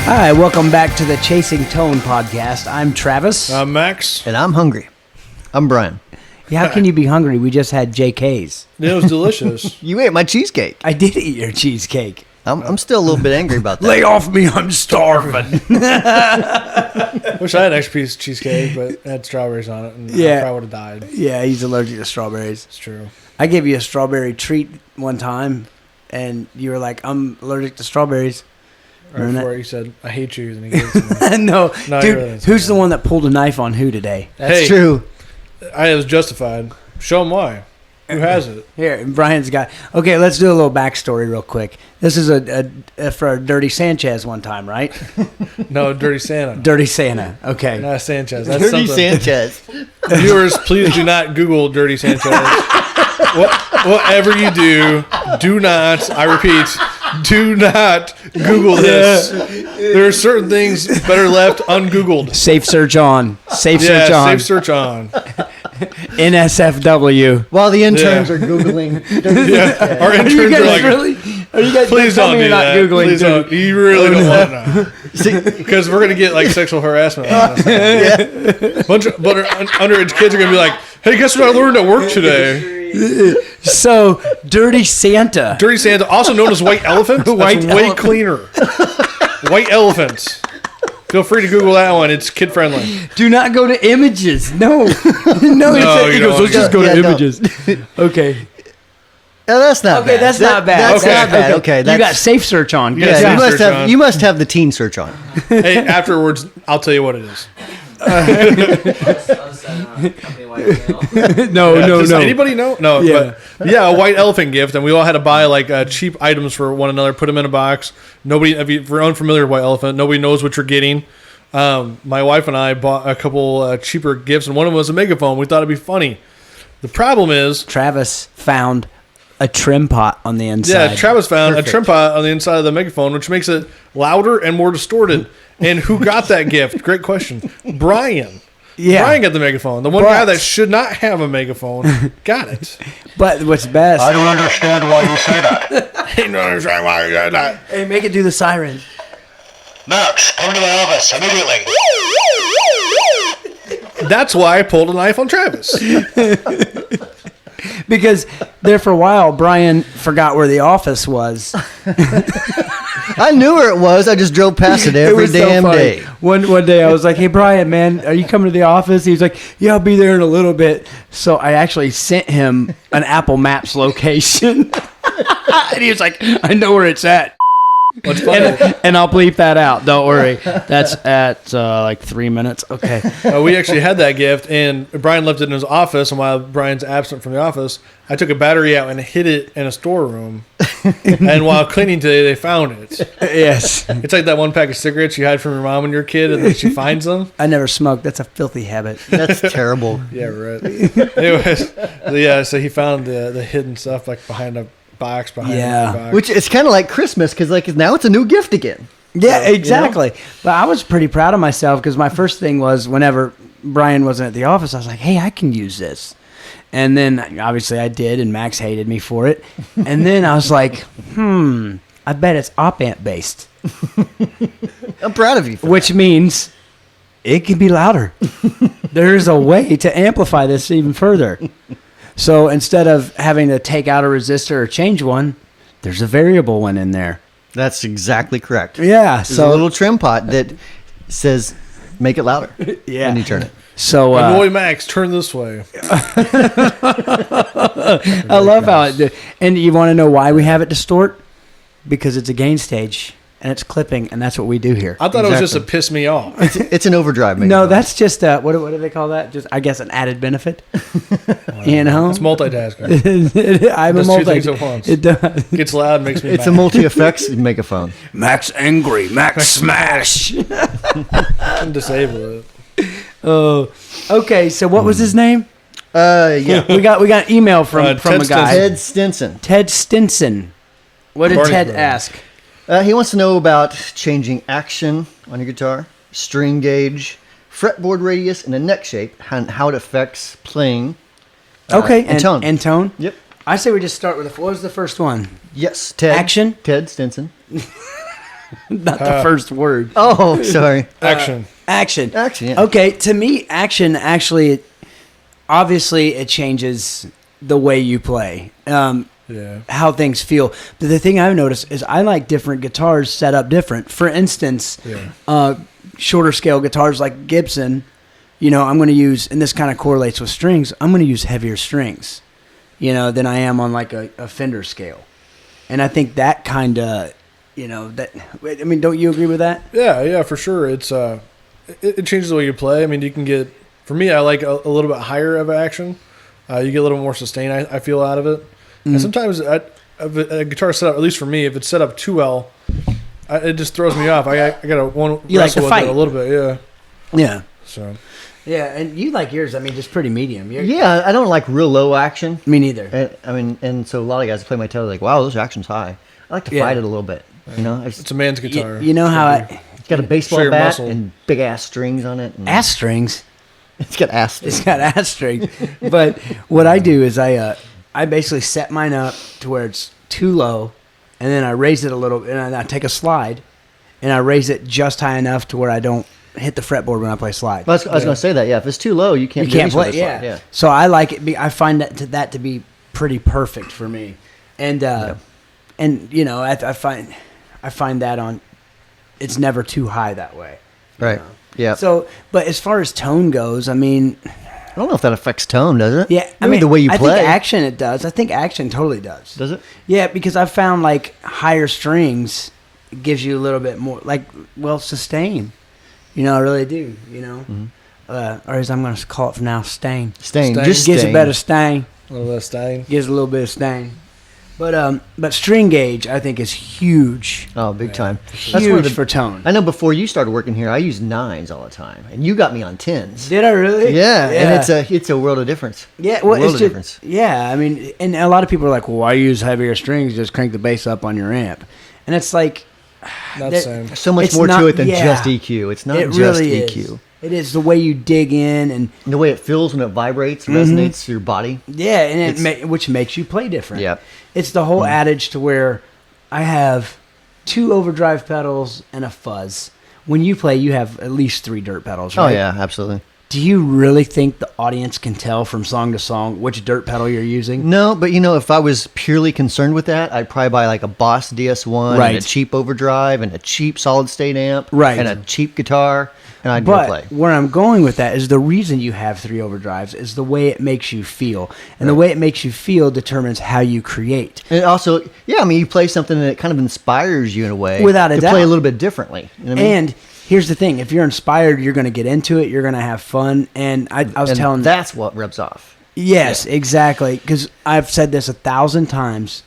Hi, welcome back to the Chasing Tone podcast. I'm Travis. I'm Max. And I'm hungry. I'm Brian. Yeah, how can you be hungry? We just had JK's. It was delicious. You ate my cheesecake. I did eat your cheesecake. I'm still a little bit angry about that. Lay off me, I'm starving. Wish I had an extra piece of cheesecake, but it had strawberries on it, and I probably would have died. Yeah, he's allergic to strawberries. It's true. I gave you a strawberry treat one time, and you were like, I'm allergic to strawberries. Right before you said, I hate you, and he gave it to me. No, dude, really who's the one that pulled a knife on who today? That's true. I was justified. Show him why. Who has it? Here, Brian's got... Okay, let's do a little backstory real quick. This is for Dirty Sanchez one time, right? No, Dirty Santa. Dirty Santa. Okay. Not Sanchez. That's Dirty something. Sanchez. Viewers, please do not Google Dirty Sanchez. Whatever you do not, I repeat, do not Google this. There are certain things better left ungoogled. Safe search on. Safe search on. Safe search on. NSFW. While the interns are Googling. Yeah, our interns are like, Are you guys please don't do not that. Googling? Please don't. You really don't want to. Because we're going to get like sexual harassment. Bunch of underage kids are going to be like, hey, guess what I learned at work today? So, Dirty Santa. Dirty Santa, also known as White Elephant. That's White way elephant. cleaner. White Elephant. Feel free to Google that one. It's kid friendly. Do not go to images. No. No, you don't let's just go to no. images. Okay. No, that's not bad. Okay, that's not bad. That's Okay. not bad. Okay. You That's, got safe search on. Yeah, Good safe job. search on. you must have the teen search on. Hey, afterwards, I'll tell you what it is. No. Does anybody know? No. Yeah. But yeah, a white elephant gift, and we all had to buy like cheap items for one another, put them in a box. Nobody, if you're unfamiliar with white elephant, nobody knows what you're getting. My wife and I bought a couple cheaper gifts, and one of them was a megaphone. We thought it'd be funny. The problem is, Travis found a trim pot on the inside. yeah, Travis found Perfect. a trim pot on the inside of the megaphone, which makes it louder and more distorted. And who got that gift? Great question. Brian. Yeah. Brian got the megaphone. The one guy that should not have a megaphone got it. But what's best... I don't understand why you say that. He don't understand why you got that. Hey, make it do the siren. Max, come to my office immediately. That's why I pulled a knife on Travis. Because there for a while, Brian forgot where the office was. I knew where it was. I just drove past it every was so damn funny. day. One day I was like, hey, Brian, man, are you coming to the office? He was like, yeah, I'll be there in a little bit. So I actually sent him an Apple Maps location. And he was like, I know where it's at. What's funny? And I'll bleep that out. Don't worry. That's at like 3 minutes. Okay. We actually had that gift, and Brian left it in his office. And while Brian's absent from the office, I took a battery out and hid it in a storeroom. And while cleaning today, they found it. Yes. It's like that one pack of cigarettes you hide from your mom when you're a kid, and then she finds them. I never smoked. That's a filthy habit. That's terrible. Yeah, right. Anyways, yeah. So he found the hidden stuff like behind a box behind Yeah. a box. Which it's kind of like Christmas because like now it's a new gift again. Yeah, exactly. But I was pretty proud of myself because my first thing was whenever Brian wasn't at the office, I was like, hey, I can use this. And then obviously I did, and Max hated me for it. And then I was like, I bet it's op-amp based, I'm proud of you. For which means it can be louder. There's a way to amplify this even further. So instead of having to take out a resistor or change one, there's a variable one in there. That's exactly correct. Yeah. There's So a little trim pot that says make it louder. yeah. When you turn it. So Annoy Max, turn this way. I love how it. And you want to know why we have it distort? Because it's a gain stage and it's clipping, and that's what we do here. I thought it was just to Exactly. piss me off. It's an overdrive. No, megaphone. that's just what do they call that? Just I guess an added benefit. You know, It's multitasking. I'm a Does two multi. things at once. It does. Gets loud, makes me It's a mad. multi-effects megaphone. Max angry, Max smash. Disable it. Oh, okay. So what was his name? Yeah. We got an email from a Ted guy, Ted Stinson. Ted Stinson. What did Ted Barney's ask? He wants to know about changing action on your guitar, string gauge, fretboard radius, and the neck shape, and how it affects playing. Okay, and tone. And tone. Yep. I say we just start with what was the first one? Yes, Ted. Action? Ted Stinson. Not the first word. Oh, sorry. Action. Action. Action, yeah. Okay, to me, action actually, obviously, it changes the way you play, Yeah. how things feel. But the thing I've noticed is I like different guitars set up different. For instance, shorter scale guitars like Gibson, I'm going to use, and this kind of correlates with strings, I'm going to use heavier strings, than I am on like a Fender scale. And I think that kind of, don't you agree with that? Yeah, for sure. It's it changes the way you play. I mean, you can get, for me, I like a little bit higher of action. You get a little more sustain, I feel, out of it. Mm-hmm. And sometimes a guitar set up, at least for me, if it's set up too well, it just throws me off. I got to wrestle with it a little bit, yeah. Yeah. So. Yeah, and you like yours, just pretty medium. Yeah, I don't like real low action. Me neither. And so a lot of guys play my tail like, wow, this action's high. I like to fight it a little bit. It's a man's guitar. You know how it's got a baseball bat and big ass strings on it. Ass strings. It's got ass strings. It's got ass strings. But what I do is I basically set mine up to where it's too low, and then I raise it a little, and I take a slide, and I raise it just high enough to where I don't hit the fretboard when I play slide. Well, I was going to say that. Yeah, if it's too low, you can't play. Yeah. So I like it. I find that to be pretty perfect for me, and I find that on, it's never too high that way. Right. Yeah. So, but as far as tone goes, I don't know if that affects tone, does it? Yeah. The way you play. I think action it does. I think action totally does. Does it? Yeah, because I've found like higher strings gives you a little bit more, sustain. I really do, Mm-hmm. Or as I'm going to call it from now, stain. Stain. Just gives a better stain. A little bit of stain. Gives a little bit of stain. But string gauge, I think, is huge. Oh, big time. Huge for tone. I know before you started working here, I used 9s all the time, and you got me on 10s. Did I really? Yeah, and it's a world of difference. Yeah, well, it's difference. Yeah, and a lot of people are like, well, why use heavier strings? Just crank the bass up on your amp. And it's like, not the same. So much more to it than just EQ. It's not just really EQ. Is. It is the way you dig in and the way it feels when it vibrates, resonates through your body. Yeah, and which makes you play different. Yeah, it's the whole adage to where I have 2 overdrive pedals and a fuzz. When you play, you have at least 3 dirt pedals, right? Oh yeah, absolutely. Do you really think the audience can tell from song to song which dirt pedal you're using? No, but if I was purely concerned with that, I'd probably buy like a Boss DS1 and a cheap overdrive and a cheap solid state amp and a cheap guitar, and I'd go play. Where I'm going with that is the reason you have 3 overdrives is the way it makes you feel. And the way it makes you feel determines how you create. And also, you play something that kind of inspires you in a way. Without a doubt. To play a little bit differently. You know what I mean? And here's the thing. If you're inspired, you're going to get into it. You're going to have fun. And I was telling... that's what rubs off. Yes, exactly. Because I've said this 1,000 times.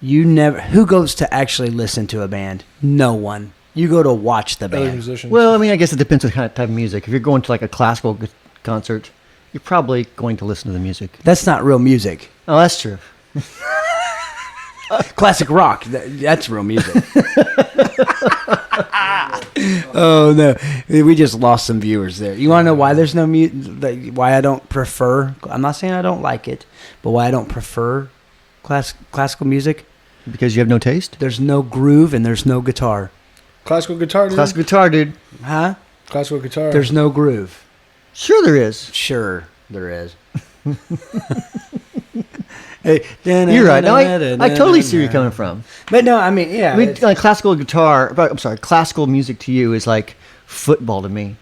Who goes to actually listen to a band? No one. You go to watch the band. Musicians. Well, I guess it depends on the kind of type of music. If you're going to like a classical concert, you're probably going to listen to the music. That's not real music. Oh, that's true. Classic rock. That's real music. Oh, no. We just lost some viewers there. You want to know why there's no music? Why I don't prefer... I'm not saying I don't like it, but why I don't prefer classical music? Because you have no taste? There's no groove and there's no guitar. Classical guitar, dude? Classical guitar, dude. Huh? Classical guitar. There's no groove. Sure there is. Sure there is. You're right. No, I totally see where you're coming from. But no, classical guitar, classical music to you is like football to me.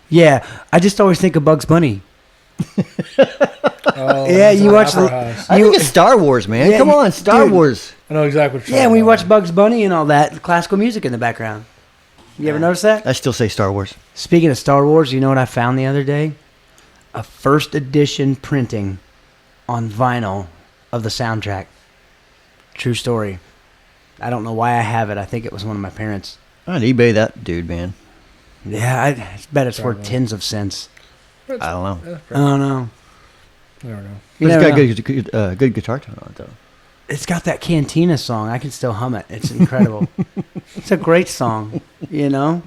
Yeah, I just always think of Bugs Bunny. Yeah, you watch I think it's Star Wars, man. Yeah, come on, Star Wars. I know exactly what you're Yeah, talking when you about. watch Bugs Bunny and all that, classical music in the background. You ever notice that? I still say Star Wars. Speaking of Star Wars, you know what I found the other day? A first edition printing on vinyl of the soundtrack. True story. I don't know why I have it. I think it was one of my parents. I'd eBay that dude, man. Yeah, I bet it's worth tens of cents. I don't know. Yeah, I don't know. I don't know. You But never it's know. got good guitar tone on it, though. It's got that Cantina song. I can still hum it. It's incredible. It's a great song, No?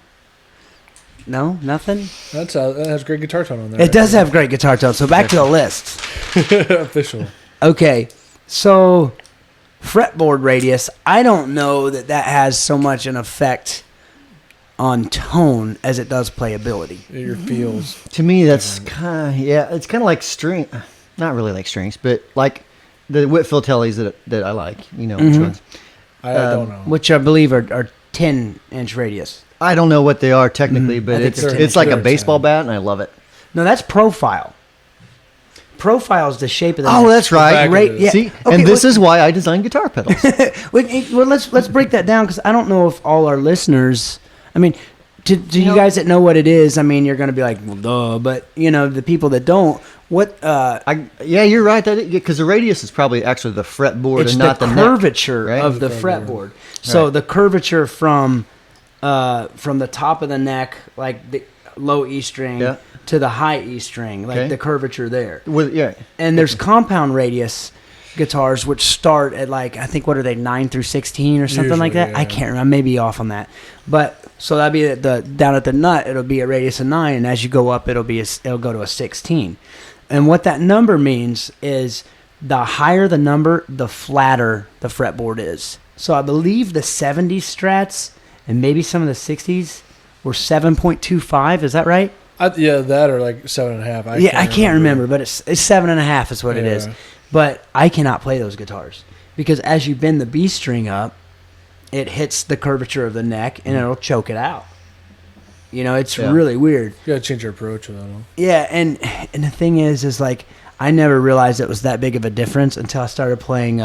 Nothing? That has great guitar tone on there. It does have great guitar tone. So back to the list. Official. Okay, so fretboard radius, I don't know that has so much an effect on tone as it does playability. Your feels. To me, that's kind of, it's kind of like string. Not really like strings, but like the Whitfield tellies that I like. You know which ones. I don't know. Which I believe are 10-inch radius. I don't know what they are technically, but it's like a baseball bat, and I love it. No, that's profile. Profile is the shape of the neck. That's right. Yeah. See, okay, and this is why I design guitar pedals. Well, let's break that down because I don't know if all our listeners. I mean, to you guys that know what it is, I mean, you're going to be like, well, duh. But the people that don't, what? Yeah, you're right. Because the radius is probably actually the fretboard and not the curvature neck, right? of the fretboard. So the curvature from the top of the neck, like the low E string, to the high E string, like the curvature there. And there's compound radius guitars which start at I think what are they 9 through 16 or something like that. I can't remember. I may be off on that, but so that'd be down at the nut. It'll be a radius of 9, and as you go up, it'll go to a 16. And what that number means is the higher the number, the flatter the fretboard is. So I believe the 70s Strats and maybe some of the 60s were 7.25. Is that right? That or 7.5. I can't remember, but it's 7.5 is what it is. But I cannot play those guitars because as you bend the B string up, it hits the curvature of the neck and it'll choke it out. It's really weird. You gotta change your approach with that one. Yeah, and the thing is I never realized it was that big of a difference until I started playing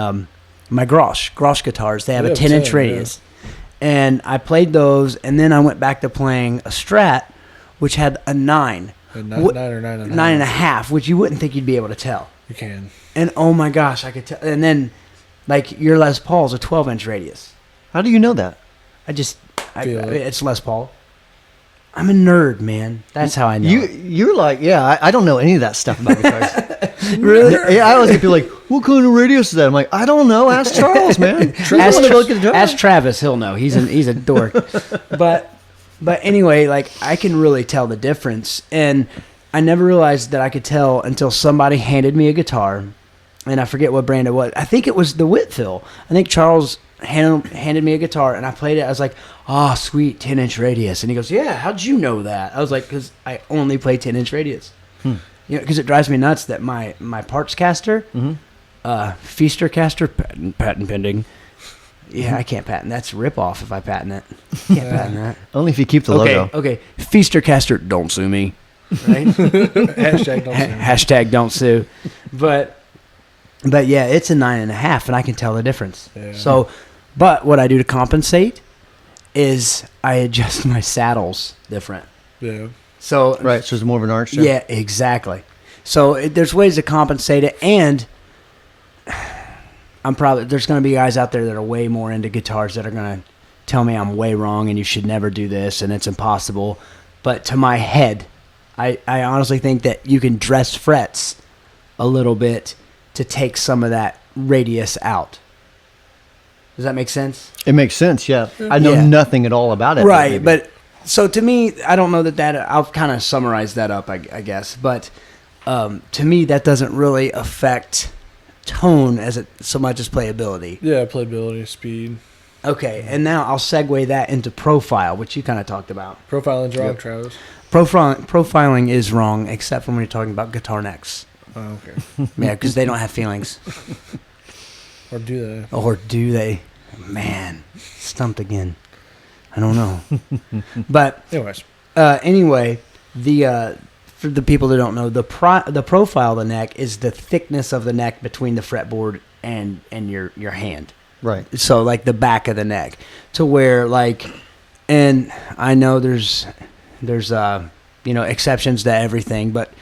my Grosh guitars. They have a 10-inch radius. Yeah. And I played those, and then I went back to playing a Strat, which had a 9. A 9 or 9.5. 9.5, which you wouldn't think you'd be able to tell. You can. And oh my gosh, I could tell. And then, your Les Paul's a 12-inch radius. How do you know that? It's Les Paul. I'm a nerd, man. That's how I know. You're I don't know any of that stuff about guitars. Really? Yeah, I always get people like, what kind of radius is that? I'm like, I don't know. Ask Charles, man. Ask Travis. He'll know. He's a dork. But anyway, I can really tell the difference. And I never realized that I could tell until somebody handed me a guitar. And I forget what brand it was. I think it was the Whitfield. I think Charles handed me a guitar, and I played it. I was like, oh, sweet, 10-inch radius. And he goes, yeah, how'd you know that? I was like, because I only play 10-inch radius. Because it drives me nuts that my parts caster, Feaster caster, patent pending. Yeah, I can't patent. That's a ripoff if I patent it. Can't patent that. Only if you keep the logo. Okay, Feaster caster, don't sue me. Right? Hashtag don't sue. But yeah, it's a 9.5, and I can tell the difference. Yeah. So, but what I do to compensate is I adjust my saddles different. Yeah. So so it's more of an arch there? Yeah, exactly. So there's ways to compensate it, and there's going to be guys out there that are way more into guitars that are going to tell me I'm way wrong and you should never do this and it's impossible. But to my head, I honestly think that you can dress frets a little bit to take some of that radius out. Does that make sense? It makes sense, yeah. I know nothing at all about it. Right, but so to me, I don't know that I'll kind of summarize that up, I guess. But to me, that doesn't really affect tone as it so much as playability. Yeah, playability, speed. Okay, and now I'll segue that into profile, which you kind of talked about. Profiling's wrong, Travis. Profiling is wrong, except for when you're talking about guitar necks. Oh, okay. Yeah, because they don't have feelings. Or do they? Or do they? Man, stumped again. I don't know. But anyway, for the people that don't know, the profile of the neck is the thickness of the neck between the fretboard and your hand. Right. So like the back of the neck, to where and I know there's exceptions to everything, but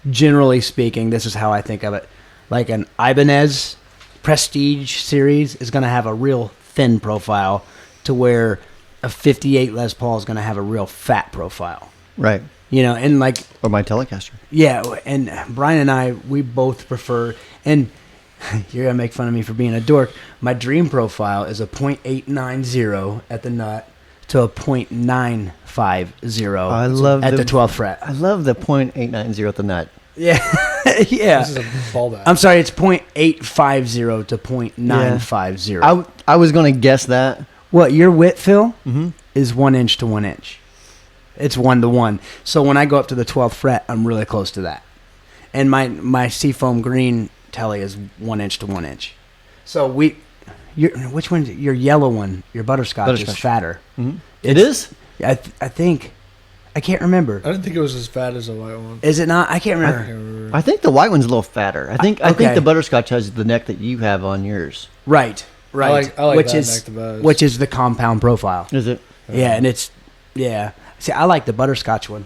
generally speaking, this is how I think of it. Like an Ibanez Prestige series is going to have a real thin profile, to where a 58 Les Paul is going to have a real fat profile. Right. And or my Telecaster. Yeah, and Brian and I, we both prefer, and you're going to make fun of me for being a dork, my dream profile is a .890 at the nut to a .950 at the 12th fret. I love the .890 at the nut. Yeah. Yeah. This is a ball back. I'm sorry, it's 0.850 to 0.950. Yeah. I was going to guess that. What, your width, Phil, is 1 inch to 1 inch. It's 1 to 1. So when I go up to the 12th fret, I'm really close to that. And my Seafoam Green telly is 1 inch to 1 inch. So which one? Your yellow one, your butterscotch is fatter. Mm-hmm. It is? I think. I can't remember. I didn't think it was as fat as the white one. Is it not? I can't remember. I think the white one's a little fatter. I think the butterscotch has the neck that you have on yours. Right. I like which that is neck the best. which is the compound profile. Is it? Yeah, and it's See, I like the butterscotch one.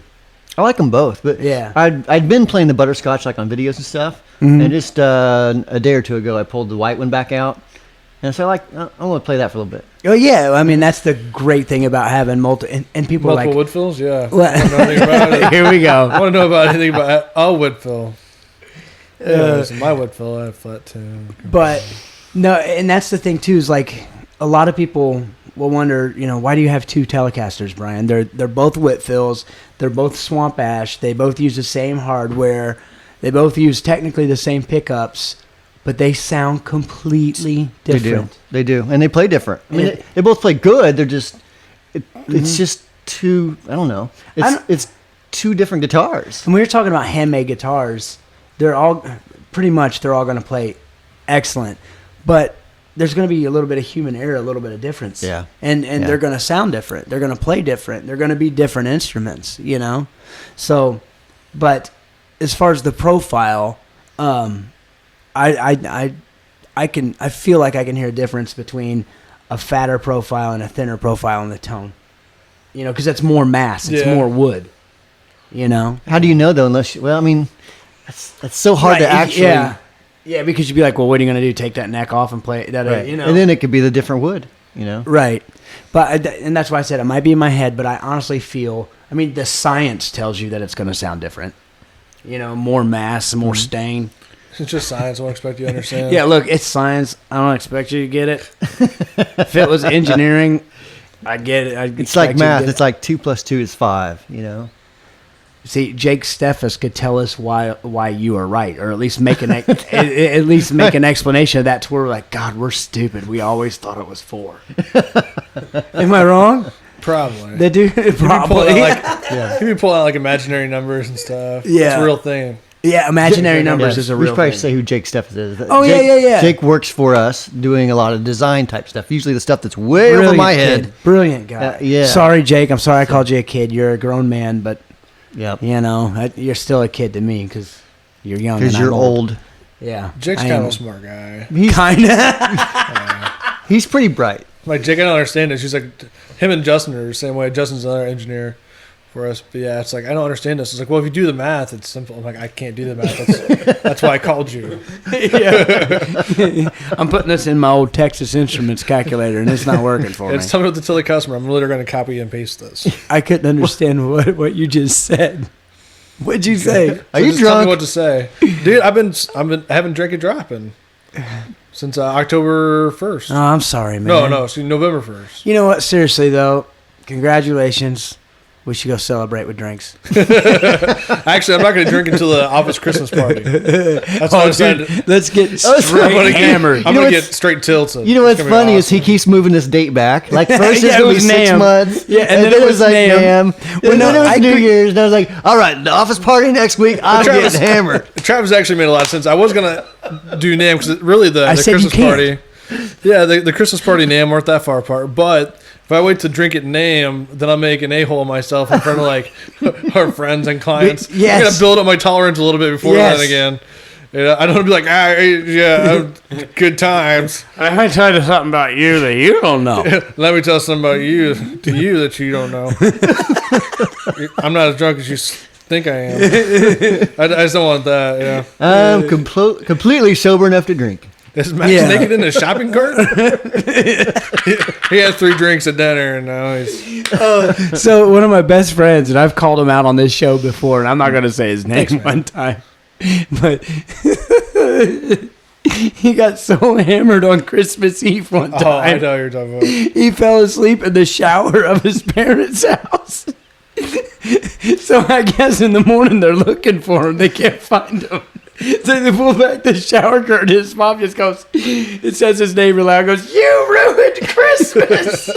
I like them both, but yeah, I'd been playing the butterscotch like on videos and stuff, and just a day or two ago I pulled the white one back out, and so I want to play that for a little bit. Oh yeah, I mean that's the great thing about having multiple and people multiple are like wood fills. Yeah, here we go. I want to know about anything about a wood fill. Yeah, my wood fill I have flat too. But no, and that's the thing too is like a lot of people will wonder, why do you have two Telecasters, Brian? They're both Whitfills. They're both Swamp Ash. They both use the same hardware. They both use technically the same pickups, but they sound completely different. They do. And they play different. I mean, they both play good. They're just, it's just two, I don't know. It's two different guitars. And we were talking about handmade guitars. They're all going to play excellent. But there's going to be a little bit of human error, a little bit of difference. Yeah. And they're going to sound different. They're going to play different. They're going to be different instruments, So, but as far as the profile, I feel like I can hear a difference between a fatter profile and a thinner profile in the tone. Because that's more mass. It's more wood. How do you know, though, unless that's so hard to actually... Yeah, because you'd be like, well, what are you going to do? Take that neck off and play that? Right. And then it could be the different wood, Right. And that's why I said it might be in my head, but I honestly feel, the science tells you that it's going to sound different. More mass, more stain. It's just science. I don't expect you to understand. Yeah, look, it's science. I don't expect you to get it. If it was engineering, I get it. It's like math. It's like 2 + 2 is 5, See, Jake Steffes could tell us why you are right, or at least make an explanation of that to where we're like, God, we're stupid. We always thought it was 4. Am I wrong? Probably. They do probably. Can you pull out like imaginary numbers and stuff? Yeah, it's a real thing. Yeah, imaginary numbers is a real thing. We should probably say who Jake Steffes is. Oh, yeah. Jake works for us doing a lot of design type stuff. Usually the stuff that's way over my head. Brilliant guy. Yeah. Sorry, Jake. I'm sorry I called you a kid. You're a grown man, but yep. You're still a kid to me because you're young. Because you're old. Yeah. Jake's kind of a smart guy. He's kind of. He's pretty bright. Like, Jake, I don't understand it. She's like, him and Justin are the same way. Justin's another engineer for us. But yeah, it's like, I don't understand this. It's like, well, if you do the math, it's simple. I'm like, I can't do the math. That's why I called you. Yeah. I'm putting this in my old Texas Instruments calculator, and it's not working for me. It's something to tell the customer. I'm literally going to copy and paste this. I couldn't understand what you just said. What'd you say? Are you just drunk? Tell me what to say, dude. I haven't drank a drop since October 1st. Oh, I'm sorry, man. No, see, November 1st. You know what? Seriously though, congratulations. We should go celebrate with drinks. Actually, I'm not going to drink until the office Christmas party. That's what I decided. Let's get straight hammered. I'm going to get straight tilted. You know what's funny is he keeps moving this date back. Like first it's going to be 6 months. Yeah, and then it was like NAMM. And then it was New Year's. And I was like, all right, the office party next week, I'm getting hammered. Travis actually made a lot of sense. I was going to do NAMM because really the Christmas party. Yeah, the Christmas party and NAMM weren't that far apart. But if I wait to drink at NAMM, then I'll make an a-hole of myself in front of like our friends and clients. Yes. I'm going to build up my tolerance a little bit before then again. I don't want to be like, good times. I tell you something about you that you don't know. Let me tell something about you that you don't know. I'm not as drunk as you think I am. I just don't want that, yeah. I'm completely sober enough to drink. Is Max naked in a shopping cart? He had 3 drinks at dinner, and now he's... So one of my best friends, and I've called him out on this show before, and I'm not going to say his name one time, but he got so hammered on Christmas Eve one time. Oh, I know what you're talking about. He fell asleep in the shower of his parents' house. So I guess in the morning they're looking for him. They can't find him. So they pull back the shower curtain. His mom just goes, it says his name aloud, goes, "You ruined Christmas."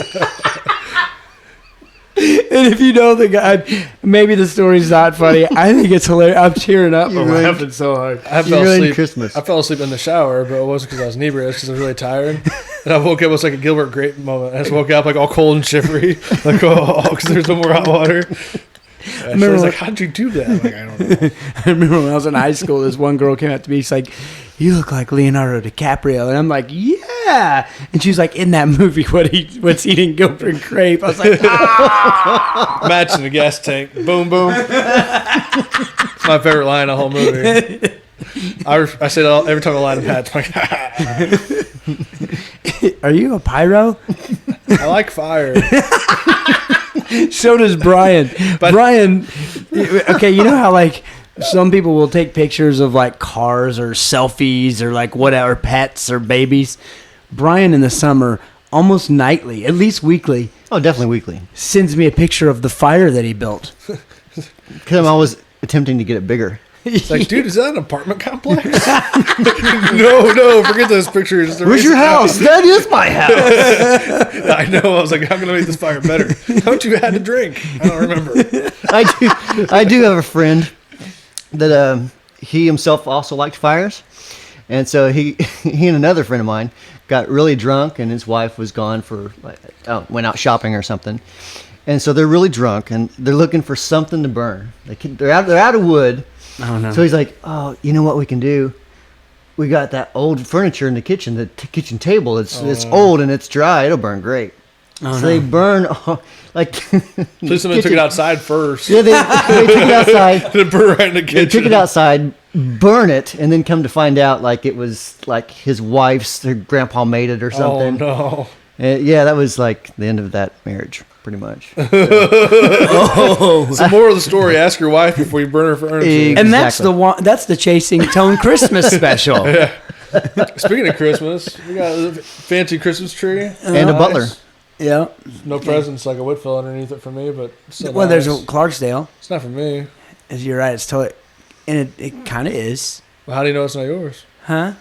And if you know the guy, maybe the story's not funny. I think it's hilarious. I'm tearing up. I'm laughing so hard. I fell asleep in the shower, but it wasn't because I was inebriated. It's because I was really tired. And I woke up. It was like a Gilbert Grape moment. I just woke up like all cold and shivery, like because there's no more hot water. I was like, "How'd you do that?" I'm like, I don't know. I remember when I was in high school, this one girl came up to me. She's like, "You look like Leonardo DiCaprio," and I'm like, "Yeah." And she's like, "In that movie, what's eating Gilbert Grape?" I was like, "Ah!" Match in the gas tank. Boom, boom. It's my favorite line of the whole movie. I say that every time I line of Pat's. I'm like, "Are you a pyro?" I like fire. So does Brian. But Brian, okay, you know how like some people will take pictures of like cars or selfies or like whatever, pets or babies. Brian in the summer, almost nightly, at least weekly. Oh, definitely weekly. Sends me a picture of the fire that he built. Because I'm always attempting to get it bigger. It's like, dude, is that an apartment complex? No, forget those pictures. Where's your house? That is my house. I know. I was like, how can I make this fire better? How much you had to drink? I don't remember. I do have a friend that he himself also liked fires. And so he and another friend of mine got really drunk, and his wife was gone for, went out shopping or something. And so they're really drunk, and they're looking for something to burn. They're out of wood. Oh, no. So he's like, "Oh, you know what we can do? We got that old furniture in the kitchen, the kitchen table. It's old and it's dry. It'll burn great." So they burn, Please someone took it outside first. Yeah, they took it outside. They burn right in the kitchen. They took it outside, burn it, and then come to find out like it was like his wife's, her grandpa made it or something. Oh, no. Yeah, that was like the end of that marriage, pretty much. So more of the story, ask your wife before you burn her furniture. Exactly. And that's the Chasing Tone Christmas special. Yeah. Speaking of Christmas, we got a fancy Christmas tree. And a butler. Yeah. No presents like a Whitfield underneath it for me, but still Well, nice. there's a Clarksdale. It's not for me. You're right. It's totally, and it kind of is. Well, how do you know it's not yours? Huh?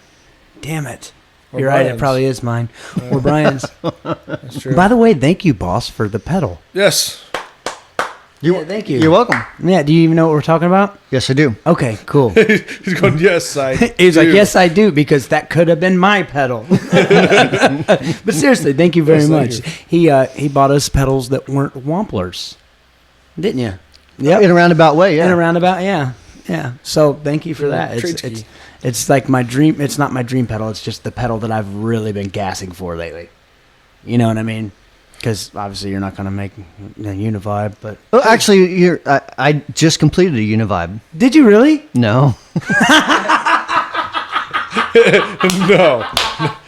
Damn it. Or You're right. It Brian's. probably is mine. Or Brian's. That's true. By the way, thank you, boss, for the pedal. Yes. Thank you. You're welcome. Yeah. Do you even know what we're talking about? Yes, I do. Okay. Cool. He's going, yes, I He's do. like, yes, I do, because that could have been my pedal. But seriously, thank you very Yes, much. thank He bought us pedals that weren't Wamplers, didn't you? Yeah, in a roundabout way, yeah. In a roundabout, yeah. So thank you for that. It's like my dream. It's not my dream pedal. It's just the pedal that I've really been gassing for lately. You know what I mean? Because obviously you're not going to make a Univibe, but Oh, actually, I just completed a Univibe. did you really? No. No.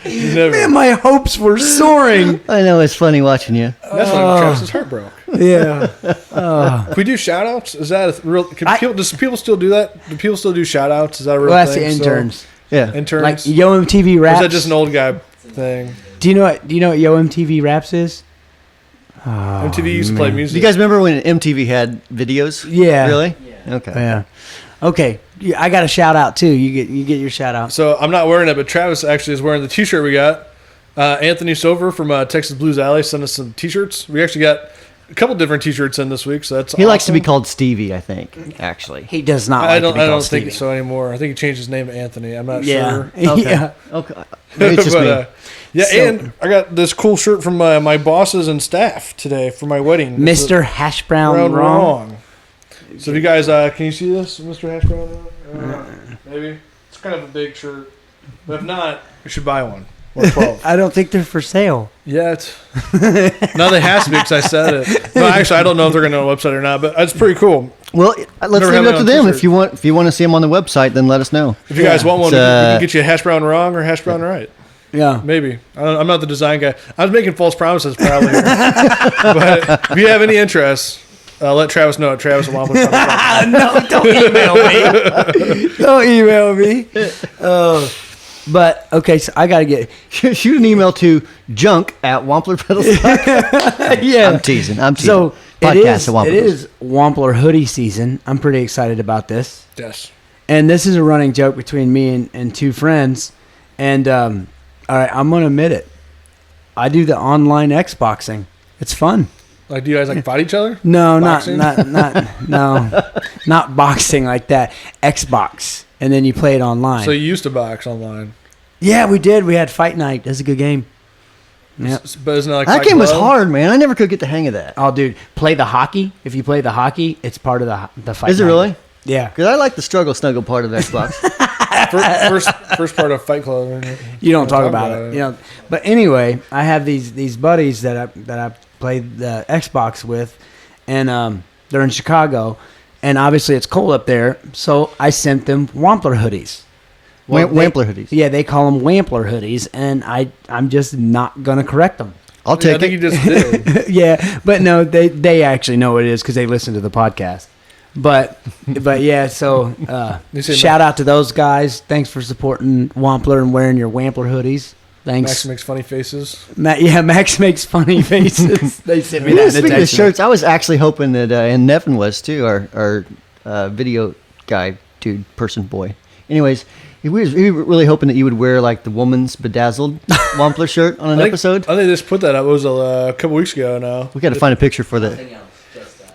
Never. Man, my hopes were soaring. I know, it's funny watching you. That's why Travis's heart broke. Yeah. Can we do shout outs? Is that a real does people still do that? Do people still do shout outs? Is that a real Well, that's thing? the interns. Yeah. Interns? Like Yo MTV or Raps. is that just an old guy thing? Do you know what Yo MTV Raps is? MTV used to play music. Do you guys remember when MTV had videos? Yeah. Really? Yeah. Okay. Yeah. Okay. I got a shout out too. You get your shout out. So I'm not wearing it, but Travis actually is wearing the T-shirt we got. Anthony Sover from Texas Blues Alley sent us some T-shirts. We actually got a couple different T-shirts in this week, so that's He likes to be awesome. called Stevie, I think, actually. He does not. I like to be don't called think Stevie. so anymore. I think he changed his name to Anthony. I'm not Yeah. sure. Okay. Yeah. Okay. Maybe it's just me. Yeah, So- and I got this cool shirt from my bosses and staff today for my wedding. It's Mr. Hash Brown Brown Wrong. Wrong. So if you guys, can you see this, Mr. Hash Brown Wrong? Maybe. It's kind of a big shirt. But if not, you should buy one. Or 12. I don't think they're for sale. Yet. No, they has to be because I said it. No, actually, I don't know if they're going to on the website or not, but it's pretty cool. Well, let's Never leave had it it up to on them. t-shirt. If you want to see them on the website, then let us know. If you guys want one, we It's, can get you a Hash Brown Wrong or Hash Brown Right. Yeah. Maybe. I'm not the design guy. I was making false promises probably here. But if you have any interest, let Travis know at Travis at Wampler. No, don't email me. Don't email me. But okay, so I gotta get. Shoot an email to junk@wamplerpedals.com. Yeah. I'm teasing. So Podcast at it Wampler. is Wampler hoodie season. I'm pretty excited about this. Yes. And this is a running joke between me and two friends. And all right, I'm gonna admit it. I do the online Xboxing. It's fun. Like, do you guys like fight each other? No, Boxing? not boxing like that. Xbox, and then you play it online. So you used to box online. Yeah, we did. We had Fight Night. That's a good game. Yeah. But isn't it like That Fight game was Club? hard, man. I never could get the hang of that. Oh, dude, play the hockey. If you play the hockey, it's part of the Fight Is it Night. really? Yeah. Because I like the struggle snuggle part of Xbox. First part of Fight Club. You don't talk about it. You know. But anyway, I have these buddies that I play the Xbox with, and they're in Chicago, and obviously it's cold up there, so I sent them Wampler hoodies. Wampler hoodies. Yeah, they call them Wampler hoodies, and I'm just not gonna correct them. I'll I take think it. you just did. Yeah, but no, they actually know what it is because they listen to the podcast. But yeah, so You say shout out to those guys. Thanks for supporting Wampler and wearing your Wampler hoodies. Thanks. Max makes funny faces. Max makes funny faces. They sent me that. in a Speaking of text. shirts, I was actually hoping that, and Nevin was too, our video guy, dude, person, boy. Anyways, we were really hoping that you would wear like the woman's bedazzled Wampler shirt on an episode. I think they just put that up. It was a couple weeks ago now. We got to find a picture for that.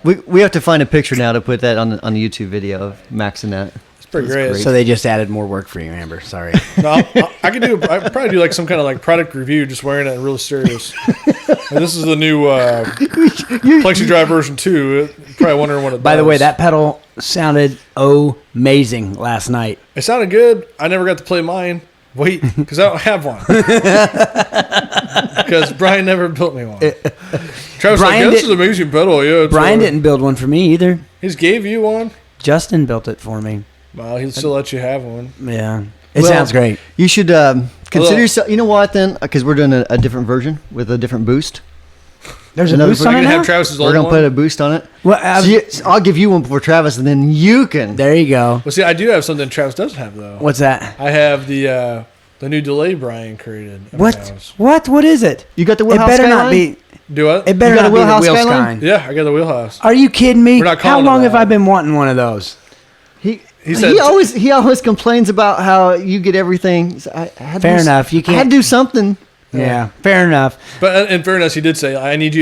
We have to find a picture now to put that on the YouTube video of Max and that. It's pretty great. So they just added more work for you, Amber. Sorry. No, I could do. I probably do like some kind of like product review, just wearing it real serious. And this is the new Plexi Drive version 2. You're probably wondering what it does. By the way, that pedal sounded amazing last night. it sounded good. I never got to play mine. Wait, because I don't have one. Because Brian never built me one. Travis Brian like, this is an amazing pedal. Yeah, Brian didn't build one for me either. He just gave you one. Justin built it for me. Well, he'll still let you have one. Yeah. It Well, sounds great. You should Well- consider yourself. You know what then? Because we're doing a different version with a different boost. There's a another boost version. on You it can now? have Travis's We're old gonna one. put a boost on it. Well, I'll give you one before Travis, and then you can. there you go. Well, see, I do have something Travis doesn't have though. What's that? I have the new delay Brian created. at my house. What is it? You got the It wheelhouse better Skyline? not be. Do what? It better You got not a be the wheelhouse wheel Skyline? Skyline. Yeah, I got the wheelhouse. Are you kidding me? We're not How calling it long have that. I been wanting one of those? He said- he always complains about how you get everything. So I had to Fair do- enough. You I had can't. to do something. Yeah, fair enough. But in fairness, he did say, I need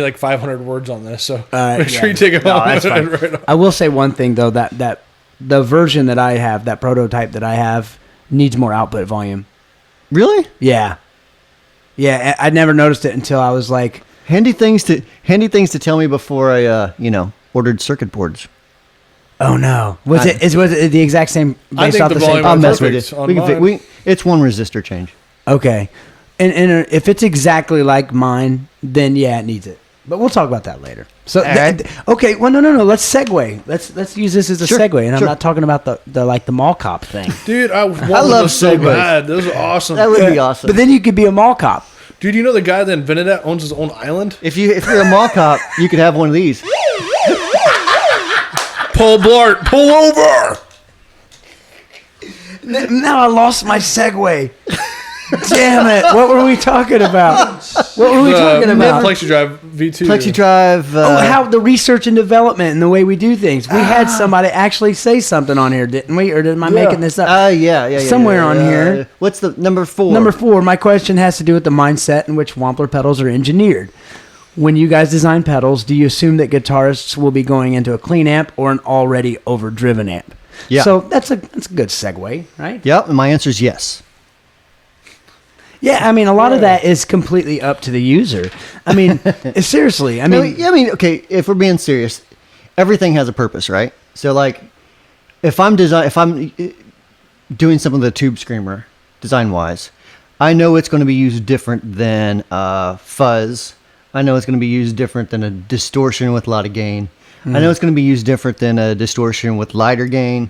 like 500 words on this. So make sure you take it No, home. that's fine. Right on. I will say one thing though that the version that I have, that prototype that I have, needs more output volume. Really? Yeah. I never noticed it until I was like, Handy things to tell me before I ordered circuit boards. oh no, was it the exact same I based think off the the same? volume I'll was mess with perfect it. on We can mine. it's one resistor change. Okay, and if it's exactly like mine, then yeah, it needs it. But we'll talk about that later. So right. okay, well no, let's segue. Let's use this as a Sure, segue, and I'm sure. not talking about the mall cop thing. Dude, I wanted love this so segues. bad. This is awesome. That would be awesome. But then you could be a mall cop. Dude, you know the guy that invented that owns his own island? if you're a mall cop, you could have one of these. Paul Blart, pull over! Now I lost my segue. Damn it! What were we talking about? What were we talking about? Plexi Drive V2. Plexi Drive. How the research and development and the way we do things. We had somebody actually say something on here, didn't we? Or am I making this up? yeah. Somewhere on here. What's the number 4? Number 4, my question has to do with the mindset in which Wampler pedals are engineered. When you guys design pedals, do you assume that guitarists will be going into a clean amp or an already overdriven amp? Yeah. So that's a good segue, right? Yep, and my answer is yes. Yeah, I mean, a lot of that is completely up to the user. I mean, seriously, I mean, Okay, if we're being serious, everything has a purpose, right? So, like, if I'm doing something with a tube screamer, design-wise, I know it's going to be used different than fuzz. I know it's going to be used different than a distortion with a lot of gain. I know it's going to be used different than a distortion with lighter gain.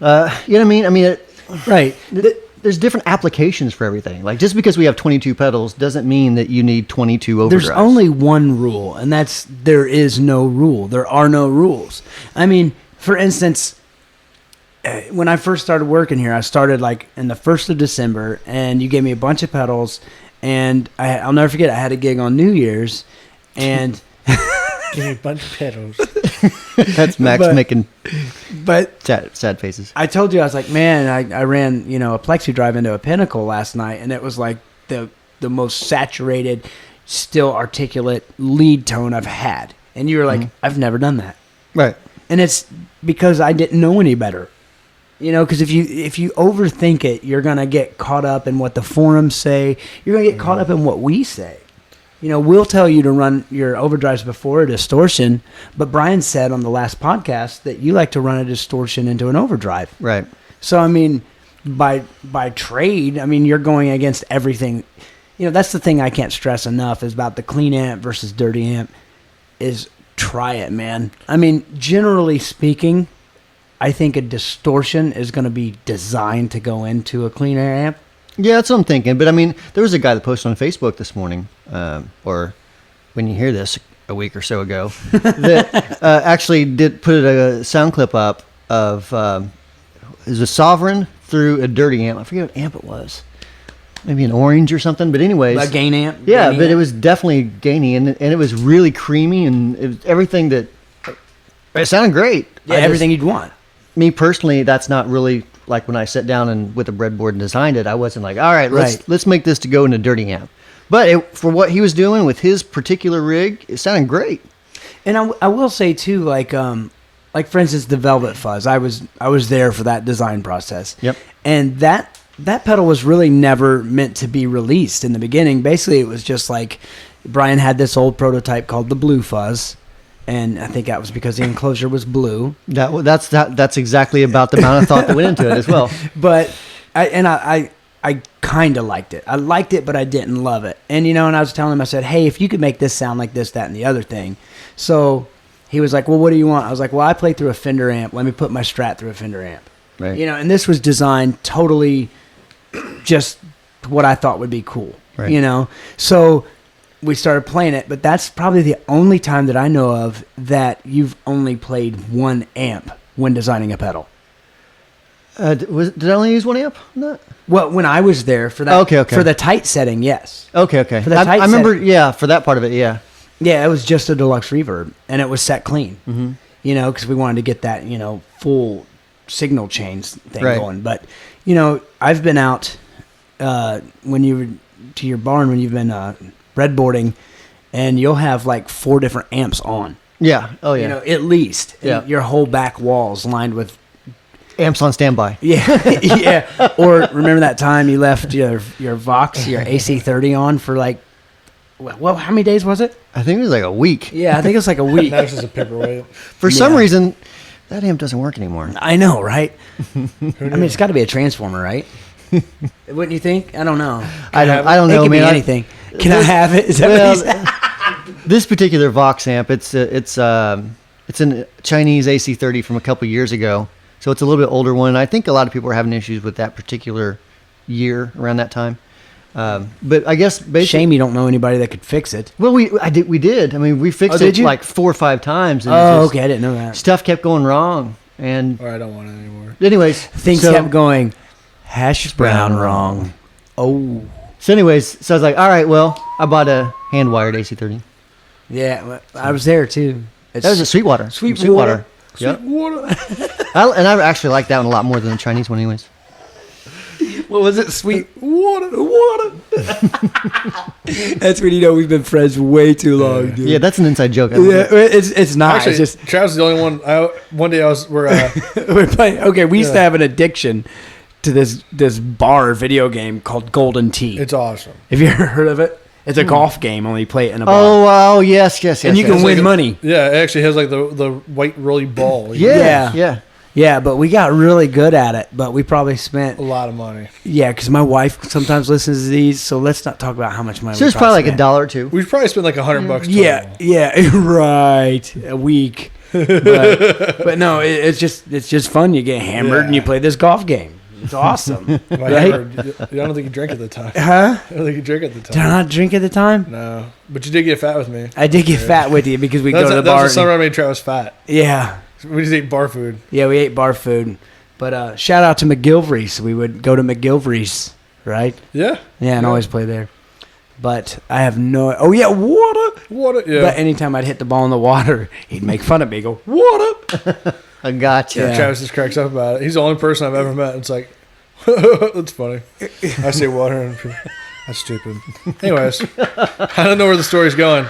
You know what I mean? I mean, right. there's different applications for everything. Like, just because we have 22 pedals doesn't mean that you need 22 overdrives. There's only one rule, and that's there is no rule. There are no rules. I mean, for instance, when I first started working here, I started like in the 1st of December, and you gave me a bunch of pedals, and I'll never forget, I had a gig on New Year's, and... Give me a bunch of pedals. That's Max But- making But sad faces. I told you, I was like, man, I ran, a plexi drive into a Pinnacle last night, and it was like the most saturated, still articulate lead tone I've had. And you were like, I've never done that. Right. And it's because I didn't know any better. Because if you overthink it, you're going to get caught up in what the forums say. You're going to get caught up in what we say. We'll tell you to run your overdrives before a distortion, but Brian said on the last podcast that you like to run a distortion into an overdrive. Right. So, by trade, you're going against everything. That's the thing I can't stress enough is about the clean amp versus dirty amp is try it, man. Generally speaking, I think a distortion is going to be designed to go into a clean air amp. Yeah, that's what I'm thinking. But there was a guy that posted on Facebook this morning, or when you hear this a week or so ago, that actually did put a sound clip up of it was a Sovereign through a dirty amp. I forget what amp it was. Maybe an orange or something. But anyways, A gain amp. yeah, Gain but amp. it was definitely gainy, and it was really creamy, and it was everything that it sounded great. Yeah, everything you'd want. Me personally, that's not really like when I sat down and with a breadboard and designed it. I wasn't like, all right, let's make this to go in a dirty amp. But for what he was doing with his particular rig, it sounded great. And I will say too, like for instance, the Velvet Fuzz. I was there for that design process. Yep. And that pedal was really never meant to be released in the beginning. Basically, it was just like Brian had this old prototype called the Blue Fuzz, and I think that was because the enclosure was blue. That's exactly about the amount of thought that went into it as well. But I kind of liked it. I liked it, but I didn't love it. And and I was telling him, I said, hey, if you could make this sound like this, that, and the other thing. So he was like, well, what do you want? I was like, well, I play through a Fender amp. Let me put my Strat through a Fender amp. Right. And this was designed totally just what I thought would be cool. Right. So we started playing it, but that's probably the only time that I know of that you've only played one amp when designing a pedal. Did I only use one amp? No. Well, when I was there for that, Okay. for the tight setting, yes. Okay. For the tight I remember, setting. yeah, for that part of it, yeah. Yeah, it was just a deluxe reverb, and it was set clean. Mm-hmm. Because we wanted to get that, full signal chains thing Right. going. But, I've been out when you were to your barn when you've been breadboarding, and you'll have like 4 different amps on. Yeah. Oh, yeah. At least. Yeah. And your whole back wall's lined with. Amps on standby. Yeah, yeah. Or remember that time you left your Vox, your AC30 on for like, well, how many days was it? I think it was like a week. Yeah, I think it was like a week. Now it's just a paperweight. For some Yeah. reason, that amp doesn't work anymore. I know, right? It's got to be a transformer, right? Wouldn't you think? I don't know. I don't It know, could be man. anything. Can I have it? Is that what he said? This particular Vox amp, it's a Chinese AC30 from a couple years ago, so it's a little bit older one. I think a lot of people are having issues with that particular year around that time. But I guess basically, Shame you don't know anybody that could fix it. well, we did. We fixed did it you? like 4 or 5 times. And Oh, it just- okay. I didn't know that. Stuff kept going wrong, and Or I don't want it anymore. anyways, Things so, kept going hash brown wrong. Oh. So anyways, so I was like, all right, well, I bought a hand wired AC30. Yeah, well, I was there too. It's That was a Sweetwater. Sweetwater. Yep. Water. And I actually like that one a lot more than the Chinese one, anyways. What was it? Sweet water. That's when we've been friends way too long, dude. Yeah, that's an inside joke. Yeah, it's not. Actually, It's just Travis is the only one. One day we're we're playing. Okay, we used to have an addiction to this bar video game called Golden Tee. it's awesome. Have you ever heard of it? It's a golf game, only you play it in a bar. Oh, yes. and you can yes. win money. Yeah, it actually has like the white rolly ball. Yeah. Yeah, but we got really good at it. But we probably spent A lot of money. because my wife sometimes listens to these. So let's not talk about how much money. So we it's probably like spent. $1 or $2. We probably spent like $100 total. Yeah, right. A week, but no, it's just fun. You get hammered and you play this golf game. It's awesome, My right? hammer, I don't think you drank at the time. Huh? I don't think you drank at the Did I time. not drink at the time? No, but you did get fat with me. I did get fat with you because we go to the That bar. was the and- summer I made Travis fat. yeah, We just ate bar food. yeah, we ate bar food. But shout out to McGilvery's. We would go to McGilvery's, right? Yeah. Yeah, and always play there. But I have no. Oh yeah, water. What? Yeah. But anytime I'd hit the ball in the water, he'd make fun of me. Go water. I got you. Yeah. Travis just cracks up about it. He's the only person I've ever met. It's like, that's funny. I say water and people, that's stupid. Anyways, I don't know where the story's going.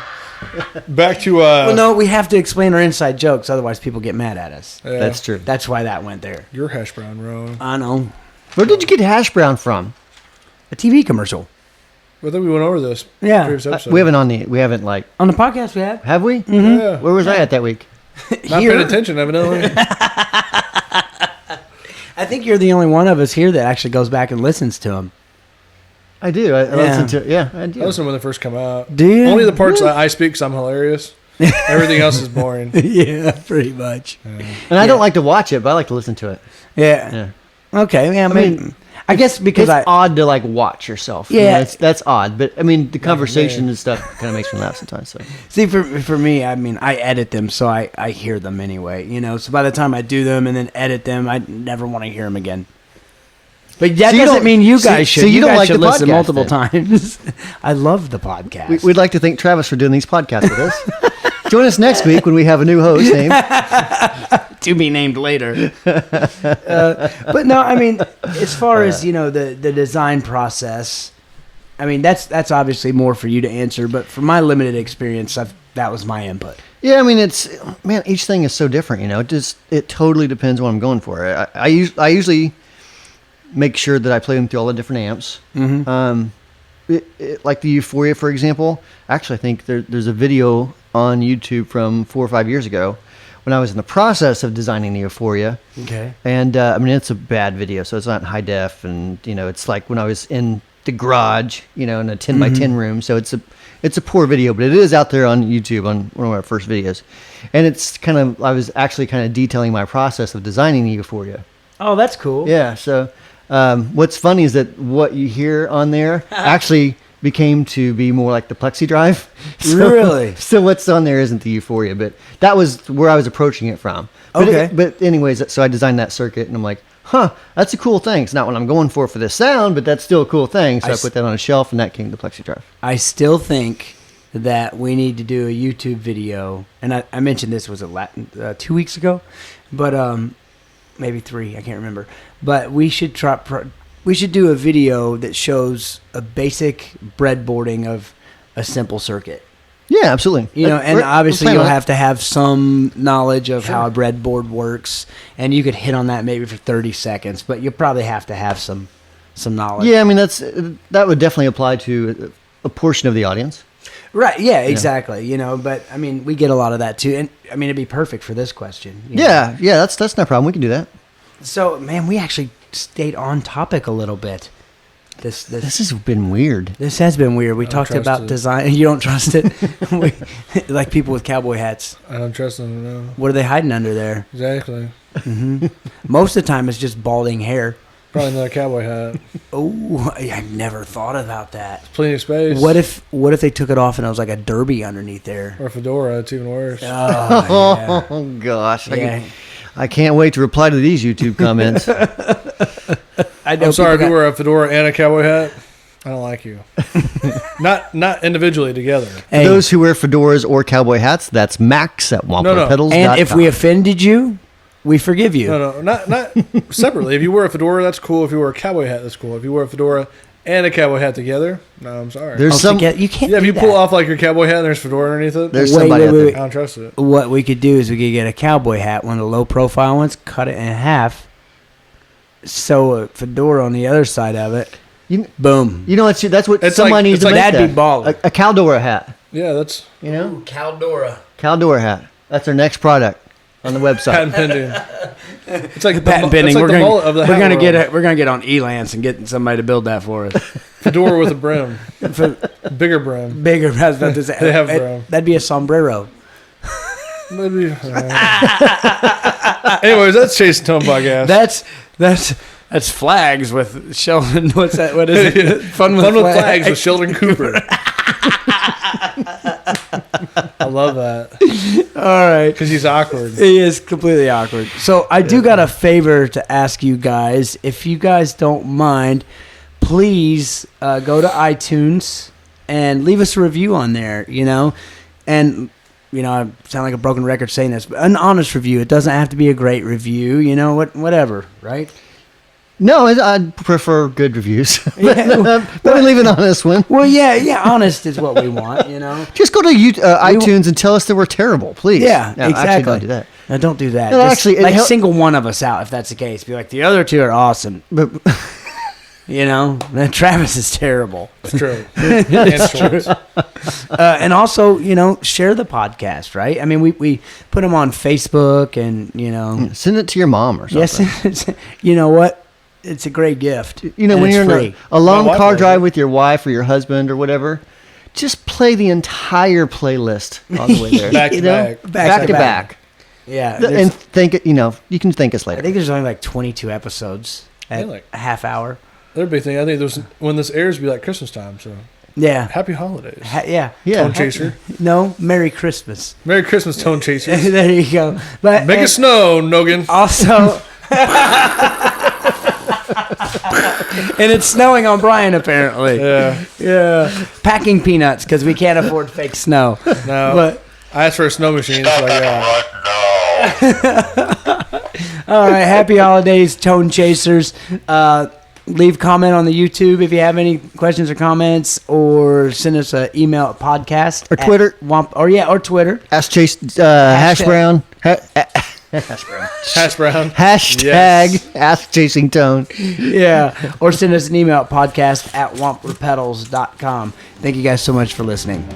Back to Well, no, we have to explain our inside jokes, otherwise people get mad at us. yeah, That's true. That's why that went there. your hash brown, Rowan. I know. Where did you get hash brown from? A TV commercial. I think we went over this. Yeah. Previous episode. We haven't like, On the podcast we have. have we? Yeah. Where was I at that week? Not Here. paying attention, evidently. I think you're the only one of us here that actually goes back and listens to them. I do. I listen to. Yeah, I do. I listen when they first come out. Do you? Only the parts that I speak, 'cause I'm hilarious. Everything else is boring. Yeah, pretty much. And I don't like to watch it, but I like to listen to it. Yeah. Yeah. Okay. Yeah. I guess because It's odd to like watch yourself. Yeah. That's odd. But I mean, the conversation and stuff kind of makes me laugh sometimes. So see for me, I mean, I edit them, so I hear them anyway. You know, so by the time I do them and then edit them, I never want to hear them again. But that So you doesn't don't- mean you so- guys so should. you You don't guys like should the listen podcast multiple then? times. I love the podcast. we'd like to thank Travis for doing these podcasts with us. Join us next week when we have a new host named. To be named later. But no, I mean, as far as the design process, I mean that's obviously more for you to answer. But from my limited experience, that was my input. Yeah, I mean, each thing is so different. It totally depends what I'm going for. I usually make sure that I play them through all the different amps. Mm-hmm. Like the Euphoria, for example. Actually, I think there's a video on YouTube from 4 or 5 years ago when I was in the process of designing the Euphoria. Okay. And I mean, it's a bad video, so it's not in high def, and it's like when I was in the garage, in a 10 by 10 room. So it's a poor video, but it is out there on YouTube on one of our first videos, and I was actually kind of detailing my process of designing the Euphoria. Oh, that's cool. Yeah. So what's funny is that what you hear on there actually became to be more like the Plexi Drive. Really? So what's on there isn't the Euphoria, but that was where I was approaching it from. But Okay. but anyways, so I designed that circuit, and I'm like, that's a cool thing. It's not what I'm going for this sound, but that's still a cool thing. So I put that on a shelf, and that came to Plexi Drive. I still think that we need to do a YouTube video, and I mentioned this was 2 weeks ago, but maybe 3, I can't remember. But we should do a video that shows a basic breadboarding of a simple circuit. Yeah, absolutely. And obviously we're you'll planning on have to have some knowledge of how a breadboard works, and you could hit on that maybe for 30 seconds, but you'll probably have to have some knowledge. Yeah, I mean that would definitely apply to a portion of the audience. Right, yeah, exactly. But I mean, we get a lot of that too, and I mean, it'd be perfect for this question. Yeah, that's no problem. We can do that. So, man, we actually stayed on topic a little bit. This This has been weird. This has been weird. We I don't talked trust about it. design. You don't trust it? Like people with cowboy hats. I don't trust them. No. What are they hiding under there? Exactly. Most of the time, it's just balding hair. Probably not a cowboy hat. Oh, I never thought about that. Plenty of space. What if they took it off and it was like a derby underneath there? Or a fedora? It's even worse. Oh, Oh gosh, yeah. I can't wait to reply to these YouTube comments. I know I'm sorry if people you wear a fedora and a cowboy hat. I don't like you. not individually together. Hey, For those who wear fedoras or cowboy hats, that's Max at WamplerPedals.com. and if we offended you, we forgive you. No, not separately. If you wear a fedora, that's cool. If you wear a cowboy hat, that's cool. If you wear a fedora and a cowboy hat together, no, I'm sorry. There's some You can't. yeah, if do you that. pull off like your cowboy hat and there's fedora underneath it, there's Wait, somebody wait, out wait, there. I don't trust it. What we could do is we could get a cowboy hat, one of the low profile ones, cut it in half, sew a fedora on the other side of it. You, Boom. you know, that's what It's somebody like- needs it's to like- make. That'd be baller. A Caldora hat. Yeah, that's You know, Caldora. Caldora hat. That's our next product on the website. patent pending. It's like Patent pending. It's like we're the gonna mullet of the hat world. we're gonna get on Elance and get somebody to build that for us. Fedora with a brim, For bigger brim. bigger, I was about to say, They have bro. that'd be a sombrero. Maybe. Anyways, that's Chase Tone Podcast. That's flags with Sheldon. What's that? What is it? Fun with Flags with Sheldon Cooper. I love that All right. because he's awkward. He is completely awkward. So I do got a favor to ask you guys. If you guys don't mind, please go to iTunes and leave us a review on there, and I sound like a broken record saying this, but an honest review. It doesn't have to be a great review, whatever, right? No, I'd prefer good reviews. Yeah. But we leave it on this one. Well, yeah, honest is what we want, Just go to iTunes and tell us that we're terrible, please. Yeah, no, exactly. Actually, don't do that. No, don't do that. No, Just, actually, single one of us out if that's the case. Be like, the other two are awesome. But Then Travis is terrible. It's true. It's true. And also, share the podcast, right? I mean, we put them on Facebook and, send it to your mom or something. yes, you know what? It's a great gift. When and you're it's in free. a long My wife car loves drive it. with your wife or your husband or whatever, just play the entire playlist on the way there. Back to back. Back to back. Yeah. And you can thank us I later. think there's only like 22 episodes at like- a half hour. Another big thing, I think when this airs, will be like Christmas time. So Yeah. happy holidays. Yeah. Yeah. Tone Chaser. No, Merry Christmas. Merry Christmas, Tone Chasers. There you go. But Make it snow, Nogan. also, and it's snowing on Brian apparently. Yeah. Packing peanuts because we can't afford fake snow. No. But I asked for a snow machine. So Stop I that got right now. all right, happy holidays, Tone Chasers. Leave comment on the YouTube if you have any questions or comments, or send us an email at podcast Or Twitter. or Twitter. Ask Chase Hash Brown. Hash brown. Hashtag Yes. Ask Chasing Tone. Yeah, or send us an email at podcast@wamplerpedals.com. Thank you guys so much for listening.